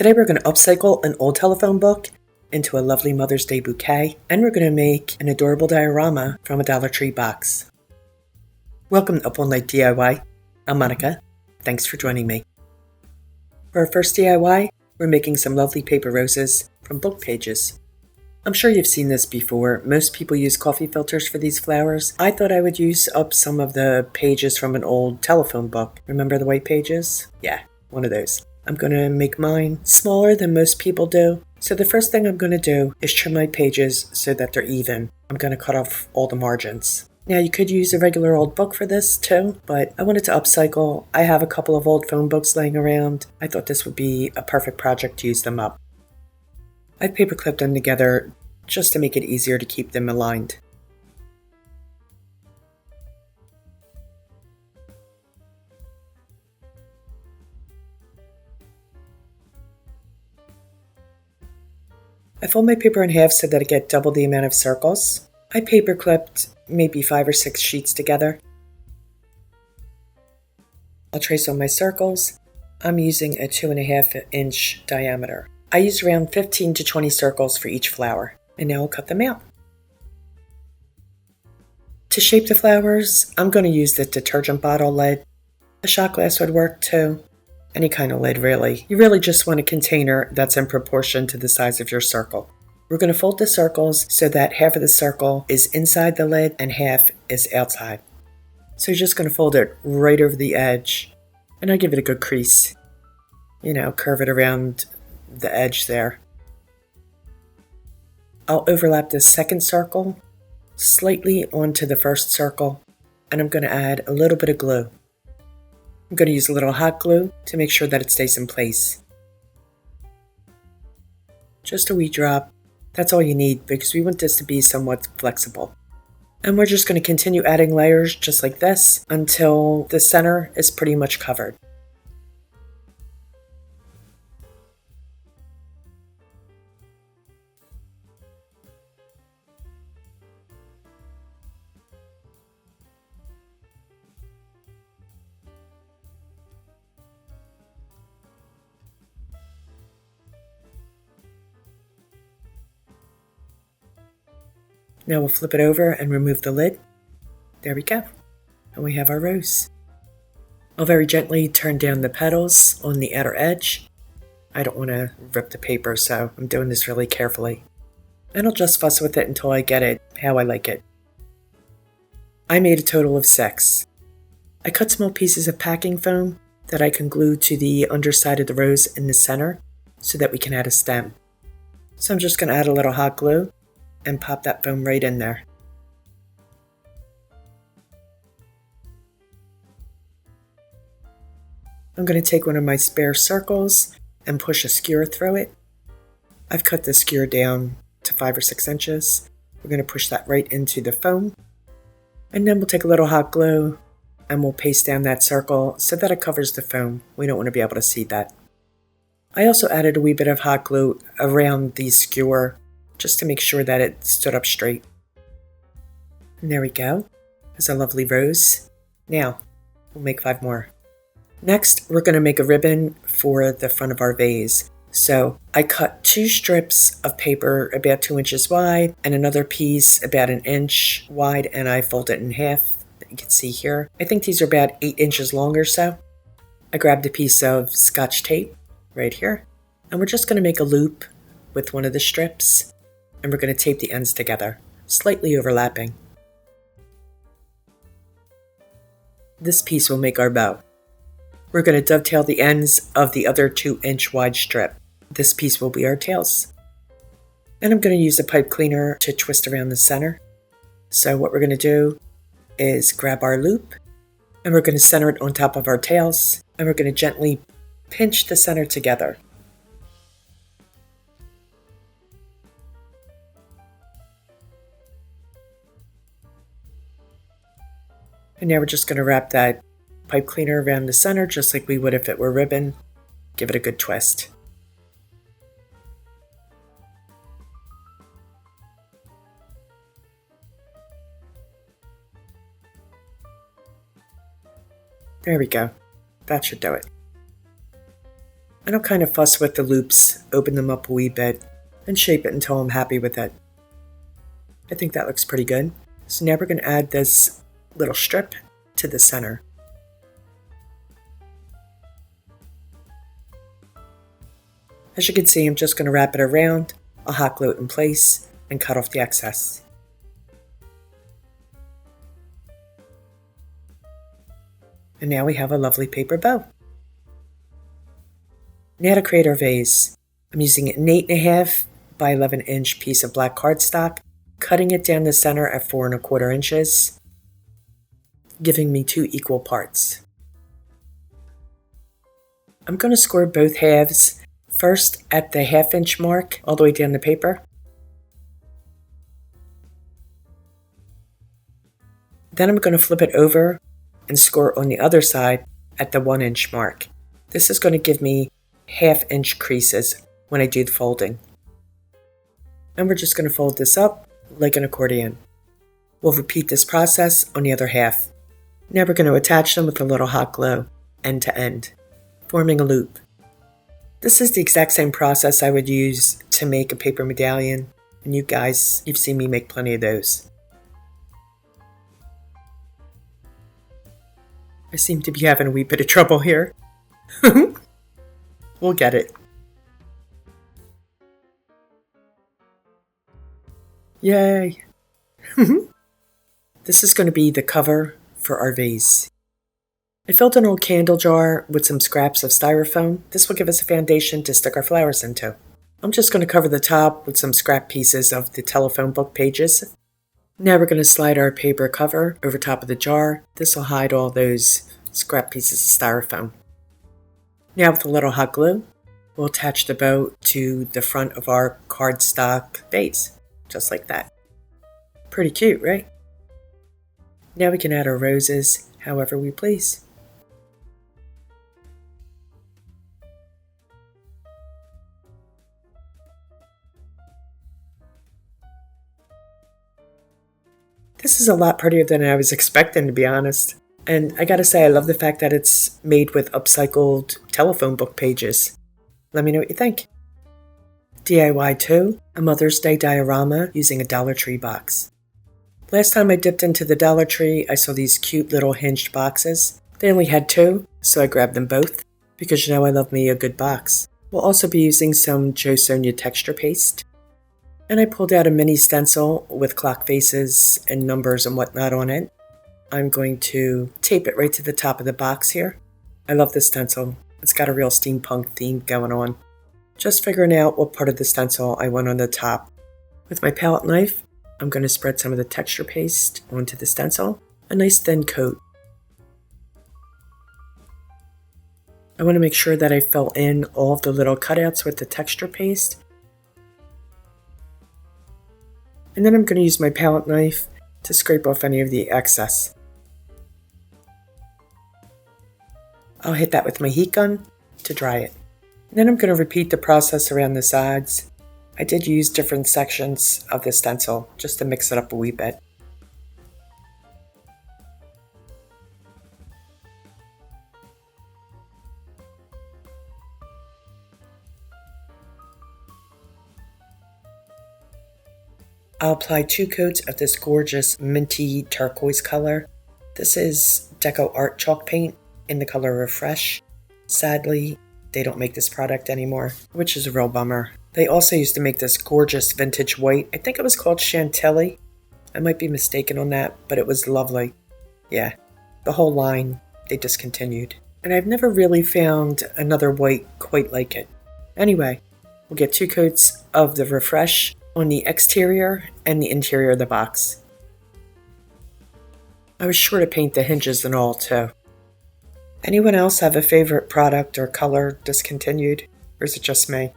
Today we're going to upcycle an old telephone book into a lovely Mother's Day bouquet, and we're going to make an adorable diorama from a Dollar Tree box. Welcome to Up All Night DIY. I'm Monica. Thanks for joining me. For our first DIY, we're making some lovely paper roses from book pages. I'm sure you've seen this before. Most people use coffee filters for these flowers. I thought I would use up some of the pages from an old telephone book. Remember the white pages? Yeah, one of those. I'm going to make mine smaller than most people do. So the first thing I'm going to do is trim my pages so that they're even. I'm going to cut off all the margins. Now you could use a regular old book for this too, but I wanted to upcycle. I have a couple of old phone books laying around. I thought this would be a perfect project to use them up. I've paper clipped them together just to make it easier to keep them aligned. I fold my paper in half so that I get double the amount of circles. I paper clipped maybe 5 or 6 sheets together. I'll trace on my circles. I'm using a 2.5 inch diameter. I used around 15 to 20 circles for each flower, and now I'll cut them out. To shape the flowers, I'm going to use the detergent bottle lid. A shot glass would work too. Any kind of lid, really. You really just want a container that's in proportion to the size of your circle. We're going to fold the circles so that half of the circle is inside the lid and half is outside. So you're just going to fold it right over the edge, and I'll give it a good crease. Curve it around the edge there. I'll overlap the second circle slightly onto the first circle, and I'm going to add a little bit of glue. I'm going to use a little hot glue to make sure that it stays in place. Just a wee drop. That's all you need because we want this to be somewhat flexible. And we're just going to continue adding layers just like this until the center is pretty much covered. Now we'll flip it over and remove the lid. There we go. And we have our rose. I'll very gently turn down the petals on the outer edge. I don't want to rip the paper, so I'm doing this really carefully. And I'll just fuss with it until I get it how I like it. I made a total of 6. I cut small pieces of packing foam that I can glue to the underside of the rose in the center so that we can add a stem. So I'm just going to add a little hot glue and pop that foam right in there. I'm going to take one of my spare circles and push a skewer through it. I've cut the skewer down to 5 or 6 inches. We're going to push that right into the foam. And then we'll take a little hot glue and we'll paste down that circle so that it covers the foam. We don't want to be able to see that. I also added a wee bit of hot glue around the skewer just to make sure that it stood up straight. And there we go. There's a lovely rose. Now, we'll make 5 more. Next, we're going to make a ribbon for the front of our vase. So I cut 2 strips of paper about 2 inches wide and another piece about 1 inch wide, and I fold it in half. You can see here. I think these are about 8 inches long or so. I grabbed a piece of Scotch tape right here, and we're just going to make a loop with one of the strips. And we're going to tape the ends together, slightly overlapping. This piece will make our bow. We're going to dovetail the ends of the other 2 inch wide strip. This piece will be our tails. And I'm going to use a pipe cleaner to twist around the center. So what we're going to do is grab our loop, and we're going to center it on top of our tails, and we're going to gently pinch the center together. And now we're just going to wrap that pipe cleaner around the center just like we would if it were ribbon. Give it a good twist. There we go. That should do it. And I'll kind of fuss with the loops, open them up a wee bit, and shape it until I'm happy with it. I think that looks pretty good. So now we're going to add this little strip to the center. As you can see, I'm just going to wrap it around, I'll hot glue it in place, and cut off the excess. And now we have a lovely paper bow. Now to create our vase. I'm using an 8.5 by 11 inch piece of black cardstock, cutting it down the center at 4 1/4 inches, giving me 2 equal parts. I'm going to score both halves, first at the 1/2 inch mark, all the way down the paper. Then I'm going to flip it over and score on the other side at the 1 inch mark. This is going to give me 1/2 inch creases when I do the folding. And we're just going to fold this up like an accordion. We'll repeat this process on the other half. Now we're going to attach them with a little hot glue, end to end, forming a loop. This is the exact same process I would use to make a paper medallion, and you guys, you've seen me make plenty of those. I seem to be having a wee bit of trouble here. We'll get it. Yay! This is going to be the cover for our vase. I filled an old candle jar with some scraps of styrofoam. This will give us a foundation to stick our flowers into. I'm just going to cover the top with some scrap pieces of the telephone book pages. Now we're going to slide our paper cover over top of the jar. This will hide all those scrap pieces of styrofoam. Now with a little hot glue, we'll attach the bow to the front of our cardstock vase, just like that. Pretty cute, right? Now we can add our roses however we please. This is a lot prettier than I was expecting, to be honest. And I gotta say, I love the fact that it's made with upcycled telephone book pages. Let me know what you think. DIY 2, a Mother's Day diorama using a Dollar Tree box. Last time I dipped into the Dollar Tree, I saw these cute little hinged boxes. They only had 2, so I grabbed them both, because you know I love me a good box. We'll also be using some Sonja texture paste. And I pulled out a mini stencil with clock faces and numbers and whatnot on it. I'm going to tape it right to the top of the box here. I love this stencil. It's got a real steampunk theme going on. Just figuring out what part of the stencil I want on the top. With my palette knife, I'm going to spread some of the texture paste onto the stencil. A nice thin coat. I want to make sure that I fill in all of the little cutouts with the texture paste. And then I'm going to use my palette knife to scrape off any of the excess. I'll hit that with my heat gun to dry it. And then I'm going to repeat the process around the sides. I did use different sections of the stencil just to mix it up a wee bit. I'll apply 2 coats of this gorgeous minty turquoise color. This is DecoArt chalk paint in the color Refresh. Sadly, they don't make this product anymore, which is a real bummer. They also used to make this gorgeous vintage white. I think it was called Chantilly. I might be mistaken on that, but it was lovely. Yeah, the whole line, they discontinued. And I've never really found another white quite like it. Anyway, we'll get 2 coats of the Refresh on the exterior and the interior of the box. I was sure to paint the hinges and all too. Anyone else have a favorite product or color discontinued? Or is it just me?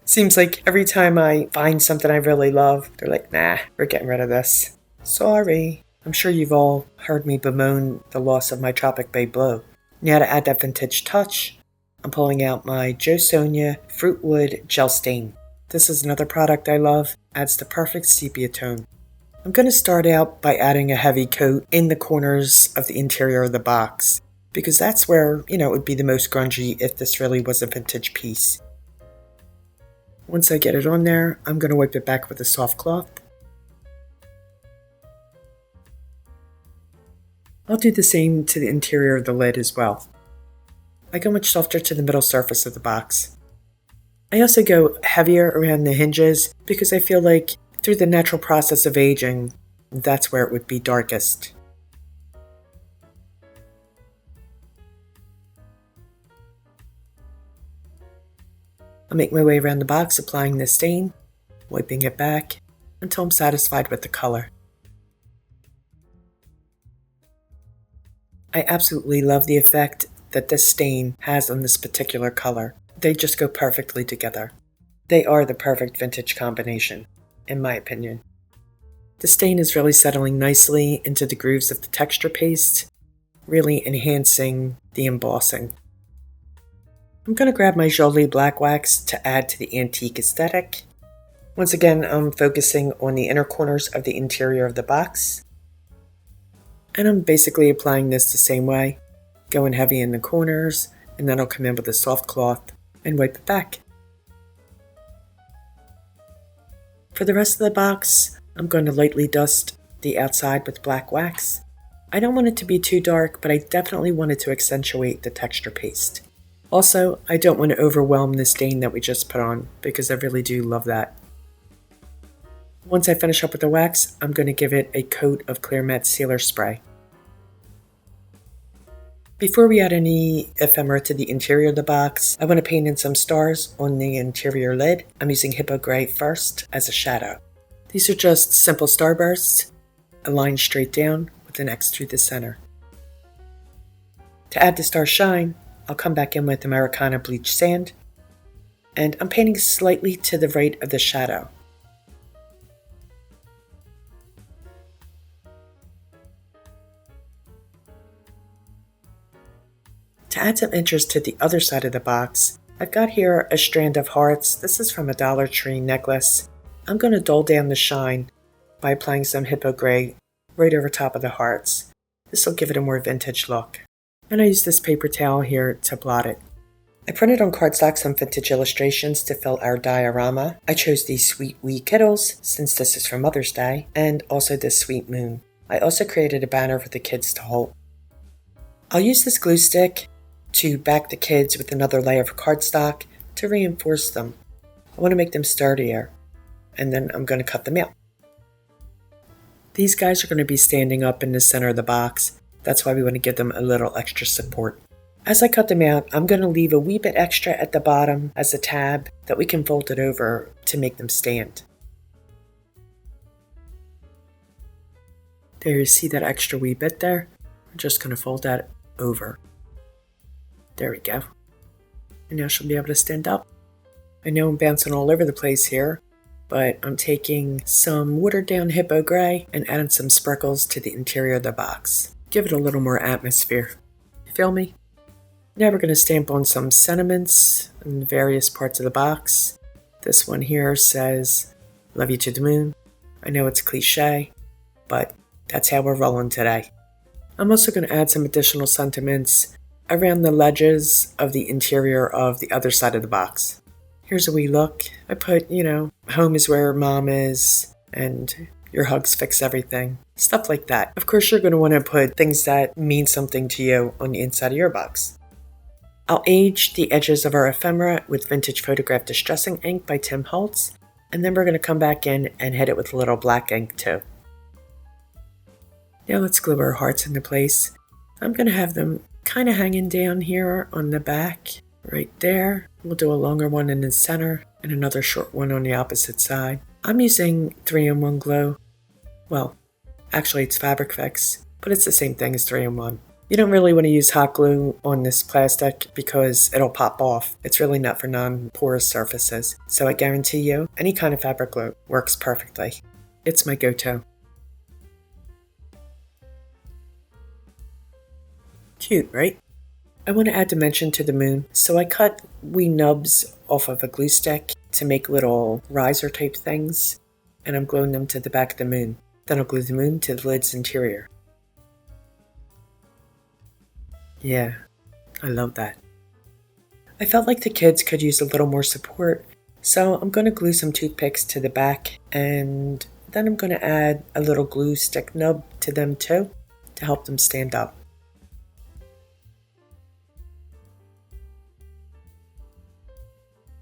Seems like every time I find something I really love, they're like, nah, we're getting rid of this. Sorry. I'm sure you've all heard me bemoan the loss of my Tropic Bay Blue. Now to add that vintage touch, I'm pulling out my Sonja Fruitwood Gel Stain. This is another product I love, adds the perfect sepia tone. I'm going to start out by adding a heavy coat in the corners of the interior of the box. because that's where, it would be the most grungy if this really was a vintage piece. Once I get it on there, I'm going to wipe it back with a soft cloth. I'll do the same to the interior of the lid as well. I go much softer to the middle surface of the box. I also go heavier around the hinges because I feel like through the natural process of aging, that's where it would be darkest. I'll make my way around the box applying the stain, wiping it back until I'm satisfied with the color. I absolutely love the effect that this stain has on this particular color. They just go perfectly together. They are the perfect vintage combination, in my opinion. The stain is really settling nicely into the grooves of the texture paste, really enhancing the embossing. I'm going to grab my Jolie Black Wax to add to the antique aesthetic. Once again, I'm focusing on the inner corners of the interior of the box. And I'm basically applying this the same way, going heavy in the corners, and then I'll come in with a soft cloth and wipe it back. For the rest of the box, I'm going to lightly dust the outside with black wax. I don't want it to be too dark, but I definitely want it to accentuate the texture paste. Also, I don't want to overwhelm the stain that we just put on, because I really do love that. Once I finish up with the wax, I'm going to give it a coat of clear matte sealer spray. Before we add any ephemera to the interior of the box, I want to paint in some stars on the interior lid. I'm using Hippo Gray first as a shadow. These are just simple starbursts, aligned straight down with an X through the center. To add the star shine, I'll come back in with Americana bleach sand, and I'm painting slightly to the right of the shadow. To add some interest to the other side of the box, I've got here a strand of hearts. This is from a Dollar Tree necklace. I'm going to dull down the shine by applying some Hippo Gray right over top of the hearts. This will give it a more vintage look. And I use this paper towel here to blot it. I printed on cardstock some vintage illustrations to fill our diorama. I chose these sweet wee kiddles, since this is for Mother's Day, and also this sweet moon. I also created a banner for the kids to hold. I'll use this glue stick to back the kids with another layer of cardstock to reinforce them. I want to make them sturdier, and then I'm going to cut them out. These guys are going to be standing up in the center of the box. That's why we want to give them a little extra support. As I cut them out, I'm going to leave a wee bit extra at the bottom as a tab that we can fold it over to make them stand. There, you see that extra wee bit there? I'm just going to fold that over. There we go. And now she'll be able to stand up. I know I'm bouncing all over the place here, but I'm taking some watered down Hippo Gray and adding some sprinkles to the interior of the box. Give it a little more atmosphere. You feel me? Now we're going to stamp on some sentiments in various parts of the box. This one here says, "Love you to the moon." I know it's cliche, but that's how we're rolling today. I'm also going to add some additional sentiments around the ledges of the interior of the other side of the box. Here's a wee look. I put, home is where mom is, and your hugs fix everything. Stuff like that. Of course, you're going to want to put things that mean something to you on the inside of your box. I'll age the edges of our ephemera with Vintage Photograph Distressing Ink by Tim Holtz, and then we're going to come back in and hit it with a little black ink too. Now let's glue our hearts into place. I'm going to have them kind of hanging down here on the back, right there. We'll do a longer one in the center and another short one on the opposite side. I'm using 3-in-1 glue. Well, actually it's FabiFix, but it's the same thing as 3-in-1. You don't really want to use hot glue on this plastic because it'll pop off. It's really not for non-porous surfaces. So I guarantee you, any kind of fabric glue works perfectly. It's my go-to. Cute, right? I want to add dimension to the moon, so I cut wee nubs off of a glue stick to make little riser type things, and I'm gluing them to the back of the moon. Then I'll glue the moon to the lid's interior. Yeah, I love that. I felt like the kids could use a little more support, so I'm going to glue some toothpicks to the back, and then I'm going to add a little glue stick nub to them too to help them stand up.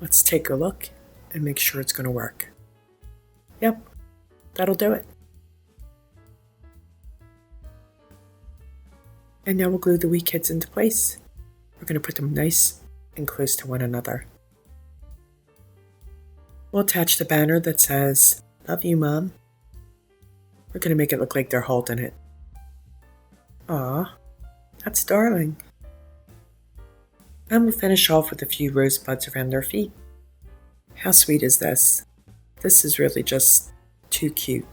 Let's take a look and make sure it's going to work. Yep, that'll do it. And now we'll glue the wee kids into place. We're going to put them nice and close to one another. We'll attach the banner that says, "Love you, Mom." We're going to make it look like they're holding it. Aw, that's darling. And we'll finish off with a few rosebuds around their feet. How sweet is this? This is really just too cute.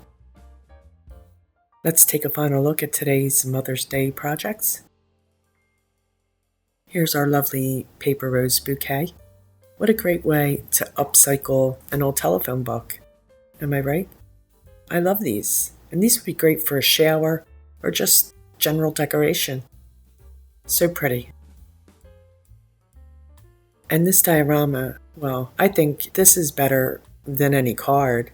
Let's take a final look at today's Mother's Day projects. Here's our lovely paper rose bouquet. What a great way to upcycle an old telephone book. Am I right? I love these, and these would be great for a shower or just general decoration. So pretty. And this diorama, well, I think this is better than any card.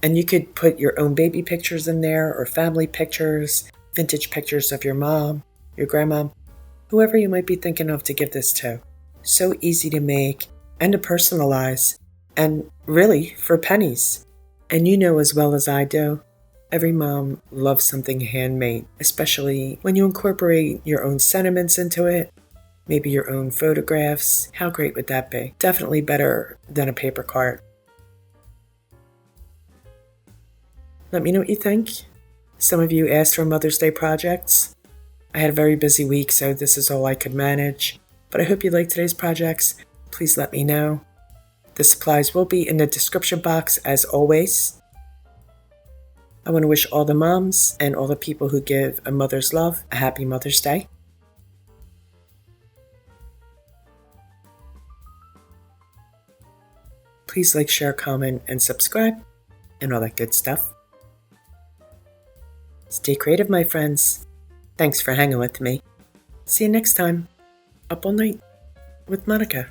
And you could put your own baby pictures in there, or family pictures, vintage pictures of your mom, your grandma, whoever you might be thinking of to give this to. So easy to make and to personalize, and really for pennies. And you know as well as I do, every mom loves something handmade, especially when you incorporate your own sentiments into it, maybe your own photographs. How great would that be? Definitely better than a paper card. Let me know what you think. Some of you asked for Mother's Day projects. I had a very busy week, so this is all I could manage. But I hope you liked today's projects. Please let me know. The supplies will be in the description box as always. I want to wish all the moms and all the people who give a mother's love a happy Mother's Day. Please like, share, comment, and subscribe, and all that good stuff. Stay creative, my friends. Thanks for hanging with me. See you next time. Up all night with Monica.